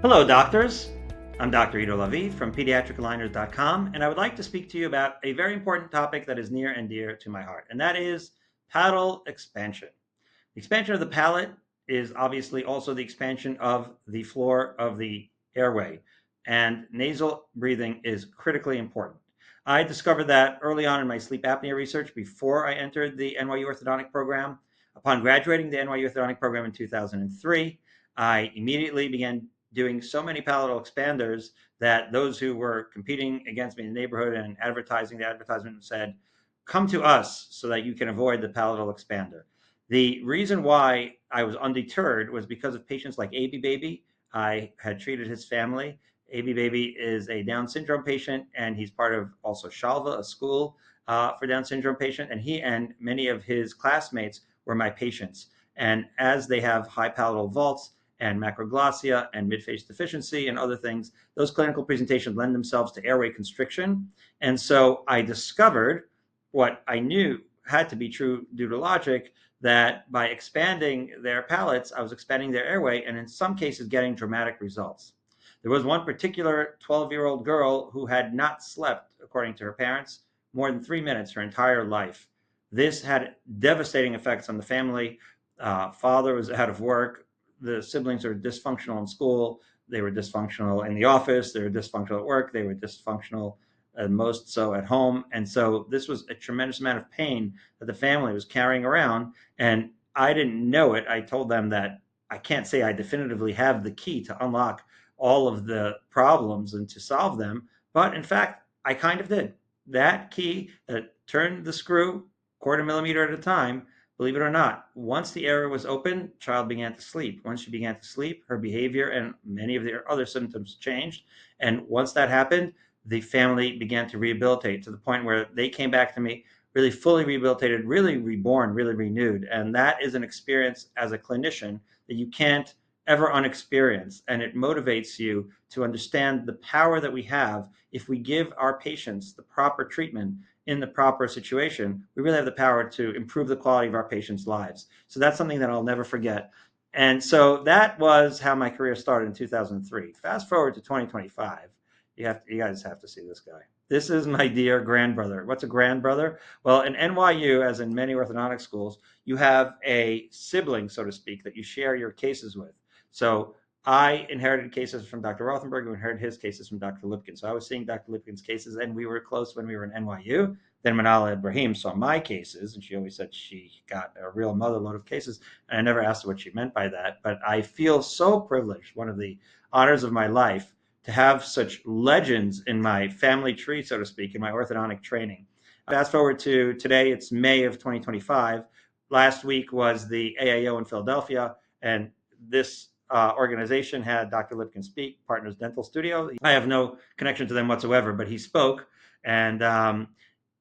Hello, doctors. I'm Dr. Ido Lavi from pediatricaligners.com, and I would like to speak to you about a very important topic that is near and dear to my heart, and that is palatal expansion. The expansion of the palate is obviously also the expansion of the floor of the airway, and nasal breathing is critically important. I discovered that early on in my sleep apnea research before I entered the NYU orthodontic program. Upon graduating the NYU orthodontic program in 2003, I immediately began doing so many palatal expanders that those who were competing against me in the neighborhood and advertising the advertisement said, "Come to us so that you can avoid the palatal expander." The reason why I was undeterred was because of patients like AB Baby. I had treated his family. AB Baby is a Down syndrome patient, and he's part of also Shalva, a school for Down syndrome patient. And he and many of his classmates were my patients. And as they have high palatal vaults and macroglossia and midface deficiency and other things, those clinical presentations lend themselves to airway constriction. And so I discovered what I knew had to be true due to logic, that by expanding their palates, I was expanding their airway and in some cases getting dramatic results. There was one particular 12-year-old girl who had not slept, according to her parents, more than 3 minutes her entire life. This had devastating effects on the family. Father was out of work. The siblings are dysfunctional in school. They were dysfunctional in the office. They were dysfunctional at work. They were dysfunctional most so at home. And so this was a tremendous amount of pain that the family was carrying around. And I didn't know it. I told them that I can't say I definitively have the key to unlock all of the problems and to solve them. But in fact, I kind of did. That key that turned the screw quarter millimeter at a time, believe it or not, once the area was open, child began to sleep. Once she began to sleep, her behavior and many of the other symptoms changed. And once that happened, the family began to rehabilitate to the point where they came back to me really fully rehabilitated, really reborn, really renewed. And that is an experience as a clinician that you can't ever unexperience. And it motivates you to understand the power that we have if we give our patients the proper treatment in the proper situation. We really have the power to improve the quality of our patients' lives. So that's something that I'll never forget. And so that was how my career started in 2003. Fast forward to 2025. You guys have to see this guy. This is my dear grandbrother. What's a grandbrother? Well, in NYU, as in many orthodontic schools, you have a sibling, so to speak, that you share your cases with. So I inherited cases from Dr. Rothenberg, who inherited his cases from Dr. Lipkin. So I was seeing Dr. Lipkin's cases, and we were close when we were in NYU. Then Manala Ibrahim saw my cases, and she always said she got a real mother load of cases. And I never asked her what she meant by that. But I feel so privileged, one of the honors of my life, to have such legends in my family tree, so to speak, in my orthodontic training. Fast forward to today, it's May of 2025. Last week was the AAO in Philadelphia, and this organization had Dr. Lipkin speak, Partners Dental Studio. I have no connection to them whatsoever, but he spoke. And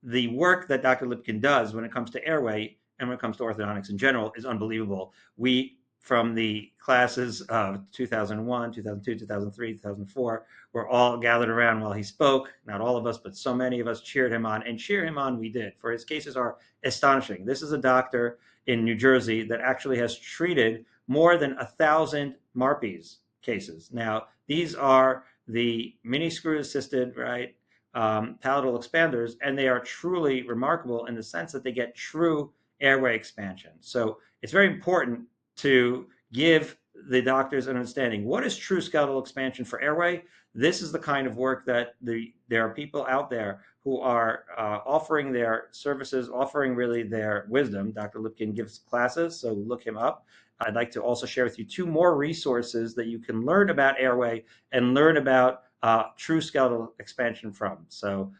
the work that Dr. Lipkin does when it comes to airway and when it comes to orthodontics in general is unbelievable. We, from the classes of 2001, 2002, 2003, 2004, were all gathered around while he spoke. Not all of us, but so many of us cheered him on, and cheer him on we did, for his cases are astonishing. This is a doctor in New Jersey that actually has treated more than 1,000 MARPEs cases. Now, these are the mini screw assisted, right, palatal expanders, and they are truly remarkable in the sense that they get true airway expansion. So it's very important to give the doctors an understanding. What is true skeletal expansion for airway? This is the kind of work that there are people out there who are offering their services, offering really their wisdom. Dr. Lipkin gives classes, so look him up. I'd like to also share with you two more resources that you can learn about airway and learn about true skeletal expansion from. So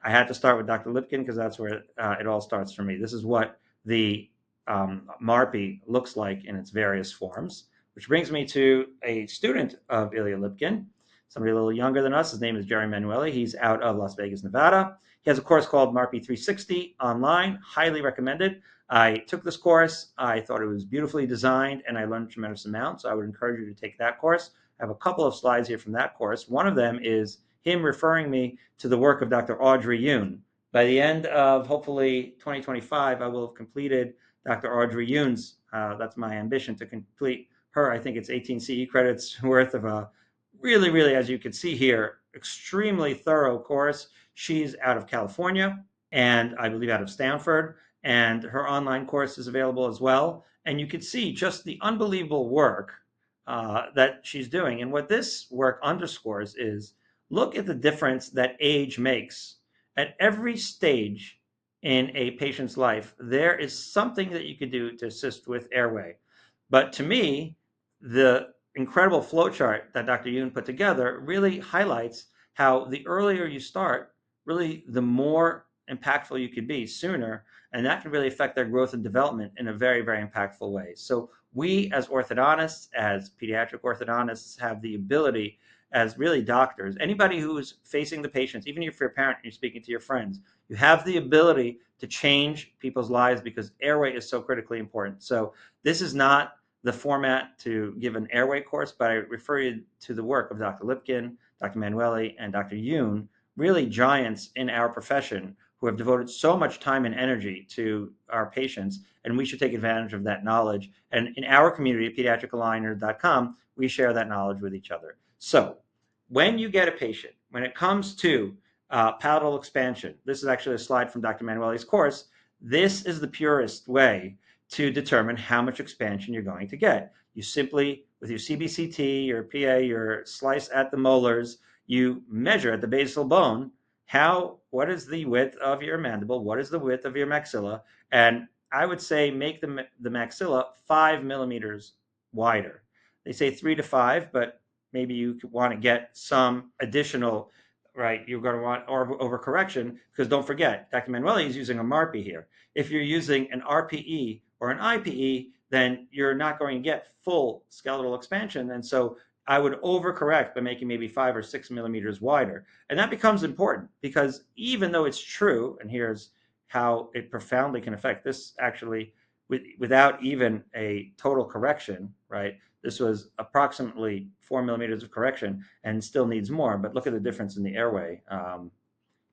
I had to start with Dr. Lipkin because that's where it all starts for me. This is what the MARPE looks like in its various forms, which brings me to a student of Ilya Lipkin, somebody a little younger than us. His name is Jerry Manueli. He's out of Las Vegas, Nevada. He has a course called MARPE 360 online, highly recommended. I took this course. I thought it was beautifully designed, and I learned a tremendous amount. So I would encourage you to take that course. I have a couple of slides here from that course. One of them is him referring me to the work of Dr. Audrey Yoon. By the end of hopefully 2025, I will have completed Dr. Audrey Yoon's. That's my ambition, to complete her. I think it's 18 CE credits worth of really, really, as you can see here, extremely thorough course. She's out of California and I believe out of Stanford, and her online course is available as well. And you can see just the unbelievable work that she's doing. And what this work underscores is look at the difference that age makes. At every stage in a patient's life, there is something that you could do to assist with airway. But to me, the incredible flowchart that Dr. Yoon put together really highlights how the earlier you start, really the more impactful you could be sooner. And that can really affect their growth and development in a very, very impactful way. So we as orthodontists, as pediatric orthodontists, have the ability as really doctors, anybody who's facing the patients, even if you're a parent and you're speaking to your friends, you have the ability to change people's lives because airway is so critically important. So this is not the format to give an airway course, but I refer you to the work of Dr. Lipkin, Dr. Manueli, and Dr. Yoon, really giants in our profession who have devoted so much time and energy to our patients, and we should take advantage of that knowledge. And in our community at pediatricaligners.com, we share that knowledge with each other. So when you get a patient, when it comes to palatal expansion, this is actually a slide from Dr. Manueli's course, this is the purest way to determine how much expansion you're going to get. You simply, with your CBCT, your PA, your slice at the molars, you measure at the basal bone what is the width of your mandible, what is the width of your maxilla, and I would say make the maxilla 5 millimeters wider. They say 3 to 5, but maybe you want to get some additional, right? You're going to want overcorrection because don't forget, Dr. Manueli is using a MARPE here. If you're using an RPE or an IPE, then you're not going to get full skeletal expansion. And so I would overcorrect by making maybe 5 or 6 millimeters wider. And that becomes important because even though it's true, and here's how it profoundly can affect this actually without even a total correction, right? This was approximately 4 millimeters of correction and still needs more, but look at the difference in the airway.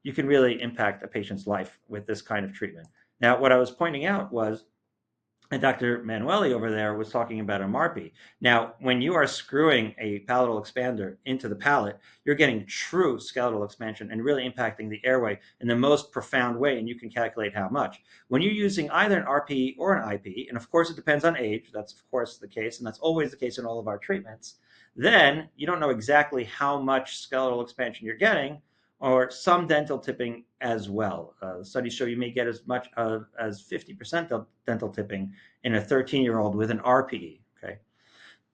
You can really impact a patient's life with this kind of treatment. Now, what I was pointing out was, and Dr. Manueli over there was talking about a MARPE. Now, when you are screwing a palatal expander into the palate, you're getting true skeletal expansion and really impacting the airway in the most profound way, and you can calculate how much. When you're using either an RPE or an IPE, and of course it depends on age, that's of course the case, and that's always the case in all of our treatments, then you don't know exactly how much skeletal expansion you're getting, or some dental tipping as well. Studies show you may get as much as 50% of dental tipping in a 13-year-old with an RPE. Okay.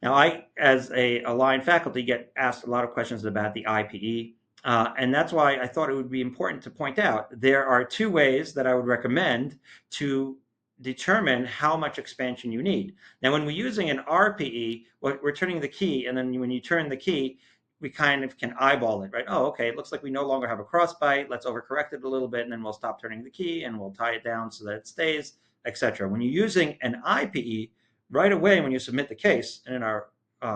Now, I, as a aligned faculty, get asked a lot of questions about the IPE, and that's why I thought it would be important to point out there are two ways that I would recommend to determine how much expansion you need. Now, when we're using an RPE, we're turning the key, and then when you turn the key, we kind of can eyeball it, right? Oh, okay, it looks like we no longer have a crossbite. Let's overcorrect it a little bit, and then we'll stop turning the key, and we'll tie it down so that it stays, etc. When you're using an IPE, right away when you submit the case, and in our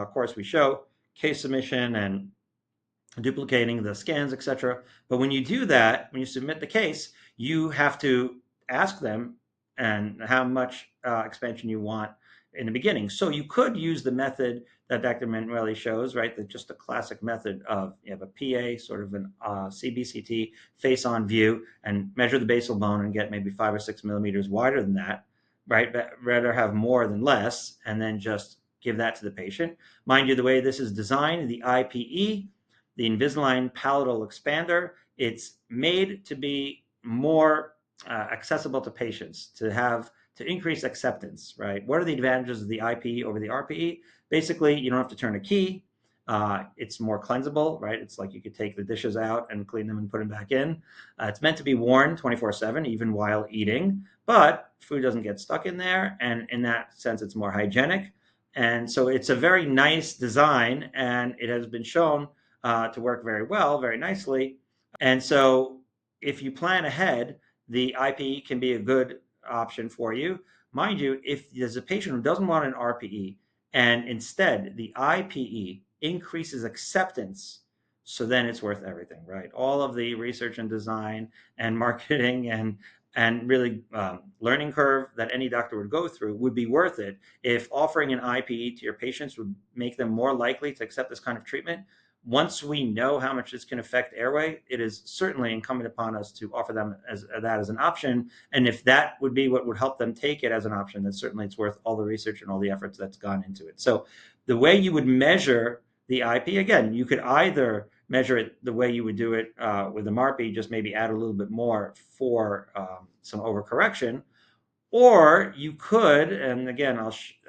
course we show case submission and duplicating the scans, etc. But when you do that, when you submit the case, you have to ask them and how much expansion you want in the beginning. So you could use the method that Dr. Manueli shows, right? Just the classic method of you have a PA, sort of an CBCT face-on view, and measure the basal bone and get maybe 5 or 6 millimeters wider than that, right? But rather have more than less, and then just give that to the patient. Mind you, the way this is designed, the IPE, the Invisalign palatal expander, it's made to be more accessible to patients, to increase acceptance, right? What are the advantages of the IPE over the RPE? Basically, you don't have to turn a key. It's more cleansable, right? It's like you could take the dishes out and clean them and put them back in. It's meant to be worn 24/7, even while eating, but food doesn't get stuck in there. And in that sense, it's more hygienic. And so it's a very nice design, and it has been shown to work very well, very nicely. And so if you plan ahead, the IPE can be a good option for you. Mind you, if there's a patient who doesn't want an RPE and instead the IPE increases acceptance, so then it's worth everything, right? All of the research and design and marketing and really learning curve that any doctor would go through would be worth it if offering an IPE to your patients would make them more likely to accept this kind of treatment. once we know how much this can affect airway, it is certainly incumbent upon us to offer them as an option. And if that would be what would help them take it as an option, then certainly it's worth all the research and all the efforts that's gone into it. So the way you would measure the IP, again, you could either measure it the way you would do it with the MARPI, just maybe add a little bit more for some overcorrection, or you could, and again,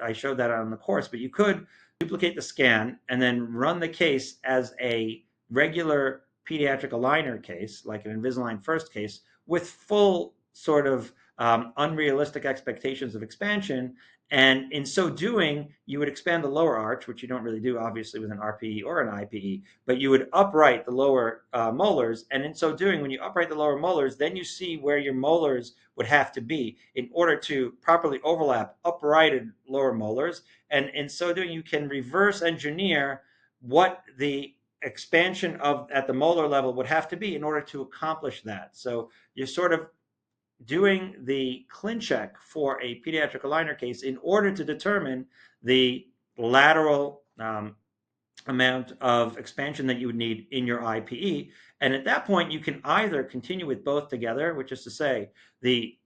I showed that on the course, but you could duplicate the scan and then run the case as a regular pediatric aligner case, like an Invisalign First case, with full sort of unrealistic expectations of expansion. And in so doing, you would expand the lower arch, which you don't really do, obviously, with an RPE or an IPE, but you would upright the lower molars. And in so doing, when you upright the lower molars, then you see where your molars would have to be in order to properly overlap uprighted lower molars. And in so doing, you can reverse engineer what the expansion of at the molar level would have to be in order to accomplish that. So you're sort of doing the ClinCheck for a pediatric aligner case in order to determine the lateral amount of expansion that you would need in your IPE. And at that point, you can either continue with both together, which is to say the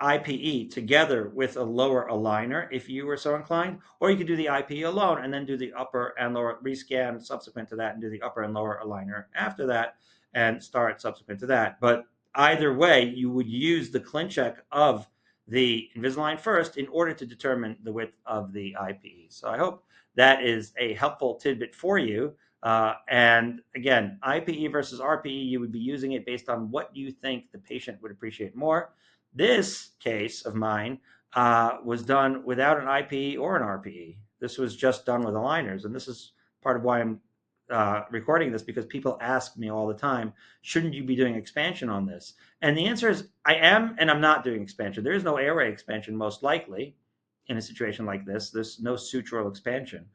IPE together with a lower aligner if you were so inclined, or you could do the IPE alone and then do the upper and lower rescan subsequent to that and do the upper and lower aligner after that and start subsequent to that. But either way, you would use the ClinCheck of the Invisalign First in order to determine the width of the IPE. So I hope that is a helpful tidbit for you. And again, IPE versus RPE, you would be using it based on what you think the patient would appreciate more. This case of mine was done without an IPE or an RPE. This was just done with aligners. And this is part of why I'm recording this, because people ask me all the time, shouldn't you be doing expansion on this? And the answer is I am, and I'm not doing expansion. There is no airway expansion, most likely, in a situation like this. There's no sutural expansion.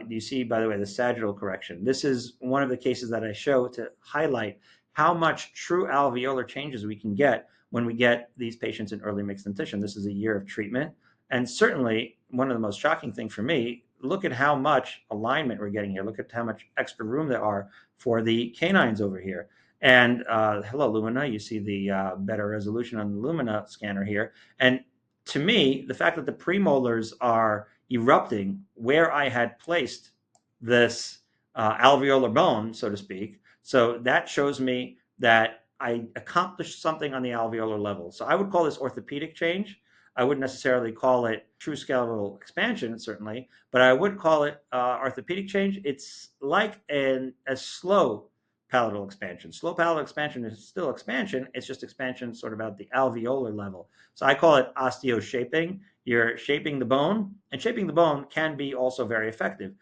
You see, by the way, the sagittal correction. This is one of the cases that I show to highlight how much true alveolar changes we can get when we get these patients in early mixed dentition. This is a year of treatment. And certainly, one of the most shocking things for me, look at how much alignment we're getting here. Look at how much extra room there are for the canines over here. And hello, Lumina. You see the better resolution on the Lumina scanner here. And to me, the fact that the premolars are erupting where I had placed this alveolar bone, so to speak, so that shows me that I accomplished something on the alveolar level. So I would call this orthopedic change. I wouldn't necessarily call it true skeletal expansion, certainly, but I would call it orthopedic change. It's like a slow palatal expansion. Slow palatal expansion is still expansion. It's just expansion sort of at the alveolar level. So I call it osteoshaping. You're shaping the bone, and shaping the bone can be also very effective.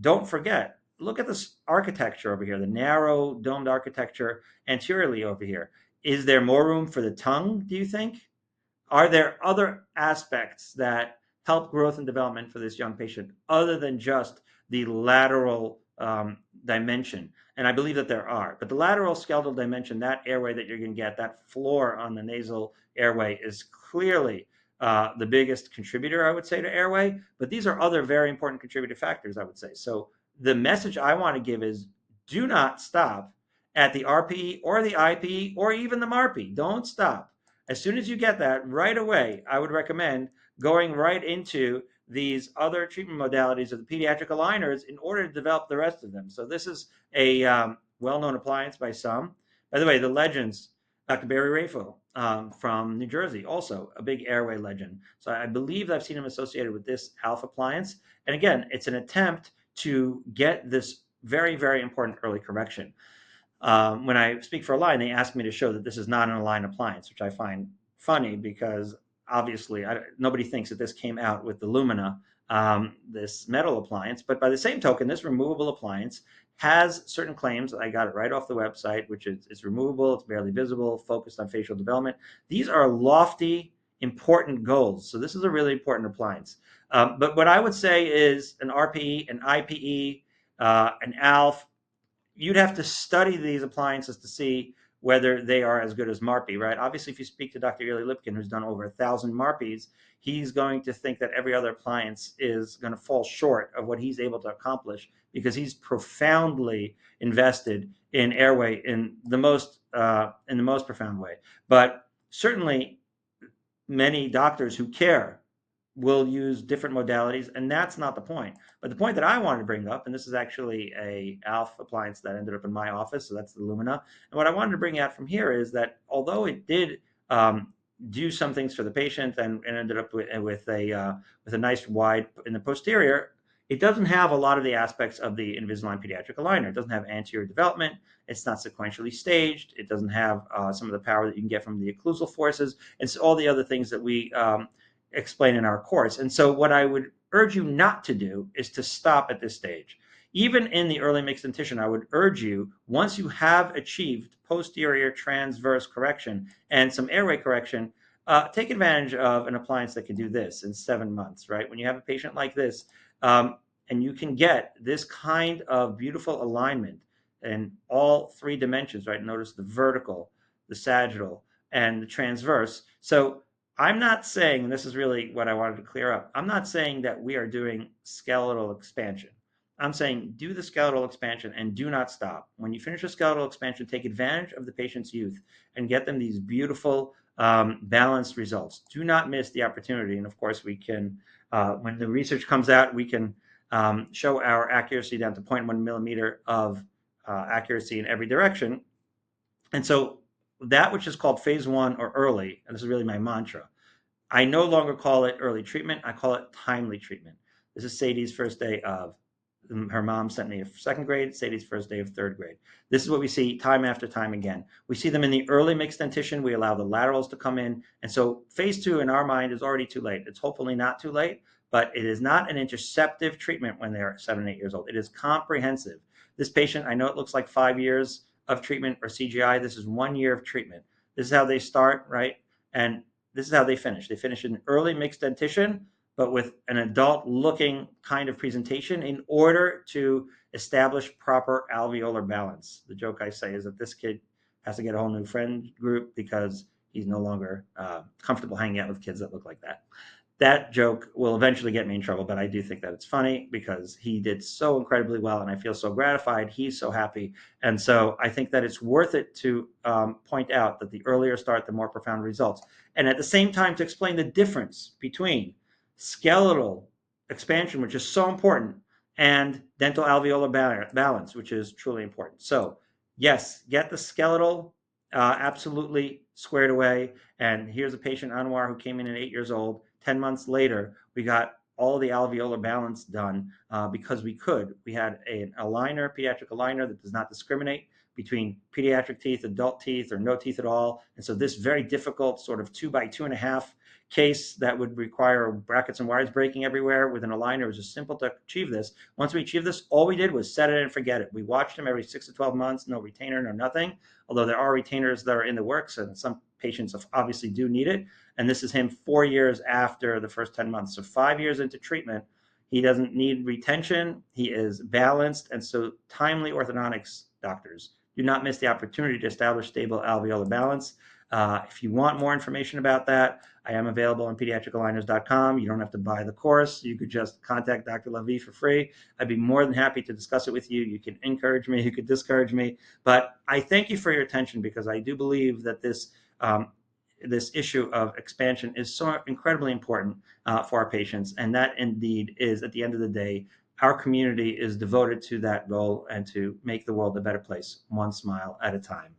Don't forget, look at this architecture over here, the narrow domed architecture anteriorly over here. Is there more room for the tongue, do you think? Are there other aspects that help growth and development for this young patient other than just the lateral dimension? And I believe that there are. But the lateral skeletal dimension, that airway that you're going to get, that floor on the nasal airway, is clearly the biggest contributor, I would say, to airway. But these are other very important contributing factors, I would say. So the message I want to give is do not stop at the RPE or the IPE or even the MARPE. Don't stop. As soon as you get that right away, I would recommend going right into these other treatment modalities of the pediatric aligners in order to develop the rest of them. So this is a well-known appliance by some. By the way, the legends, Dr. Barry Rafo from New Jersey, also a big airway legend. So I believe I've seen him associated with this Alpha appliance. And again, it's an attempt to get this very, very important early correction. When I speak for Align, they ask me to show that this is not an Align appliance, which I find funny because obviously nobody thinks that this came out with the Lumina, this metal appliance. But by the same token, this removable appliance has certain claims. I got it right off the website, which is it's removable, it's barely visible, focused on facial development. These are lofty, important goals. So this is a really important appliance. But what I would say is an RPE, an IPE, an ALF, you'd have to study these appliances to see whether they are as good as Marpy, right? Obviously, if you speak to Dr. Eli Lipkin, who's done over 1,000 Marpies, he's going to think that every other appliance is going to fall short of what he's able to accomplish because he's profoundly invested in airway in the most profound way. But certainly, many doctors who care will use different modalities, and that's not the point. But the point that I wanted to bring up, and this is actually a ALF appliance that ended up in my office, so that's the Lumina. And what I wanted to bring out from here is that although it did do some things for the patient and ended up with a nice wide in the posterior, it doesn't have a lot of the aspects of the Invisalign pediatric aligner. It doesn't have anterior development. It's not sequentially staged. It doesn't have some of the power that you can get from the occlusal forces, and so all the other things that we explain in our course. And so what I would urge you not to do is to stop at this stage. Even in the early mixed dentition, I would urge you, once you have achieved posterior transverse correction and some airway correction, take advantage of an appliance that can do this in 7 months, right? When you have a patient like this, and you can get this kind of beautiful alignment in all three dimensions, right? Notice the vertical, the sagittal, and the transverse. So I'm not saying, and this is really what I wanted to clear up, I'm not saying that we are doing skeletal expansion. I'm saying do the skeletal expansion and do not stop. When you finish a skeletal expansion, take advantage of the patient's youth and get them these beautiful, balanced results. Do not miss the opportunity. And of course, we can, when the research comes out, we can show our accuracy down to 0.1 millimeter of accuracy in every direction. And so that which is called phase one or early, and this is really my mantra, I no longer call it early treatment. I call it timely treatment. This is Sadie's first day of, her mom sent me a second grade, Sadie's first day of third grade. This is what we see time after time again. We see them in the early mixed dentition. We allow the laterals to come in. And so phase two in our mind is already too late. It's hopefully not too late, but it is not an interceptive treatment when they're 7 and 8 years old. It is comprehensive. This patient, I know it looks like 5 years of treatment or CGI. This is 1 year of treatment. This is how they start, right? And this is how they finish. They finish in early mixed dentition, but with an adult looking kind of presentation in order to establish proper alveolar balance. The joke I say is that this kid has to get a whole new friend group because he's no longer comfortable hanging out with kids that look like that. That joke will eventually get me in trouble, but I do think that it's funny because he did so incredibly well and I feel so gratified. He's so happy. And so I think that it's worth it to point out that the earlier start, the more profound results. And at the same time, to explain the difference between skeletal expansion, which is so important, and dental alveolar balance, which is truly important. So yes, get the skeletal absolutely squared away. And here's a patient, Anwar, who came in at 8 years old. 10 months later, we got all the alveolar balance done because we could. We had an aligner, pediatric aligner that does not discriminate between pediatric teeth, adult teeth, or no teeth at all. And so this very difficult sort of 2 by 2.5 case that would require brackets and wires breaking everywhere with an aligner, it was just simple to achieve this. Once we achieved this, all we did was set it and forget it. We watched him every 6 to 12 months, no retainer, no nothing, although there are retainers that are in the works and some patients obviously do need it. And this is him 4 years after the first 10 months. So 5 years into treatment, he doesn't need retention. He is balanced. And so timely orthodontics doctors, do not miss the opportunity to establish stable alveolar balance. If you want more information about that, I am available on pediatricaligners.com. You don't have to buy the course. You could just contact Dr. Lavie for free. I'd be more than happy to discuss it with you. You can encourage me, you could discourage me, but I thank you for your attention because I do believe that this issue of expansion is so incredibly important for our patients, and that indeed is, at the end of the day, our community is devoted to that goal and to make the world a better place, one smile at a time.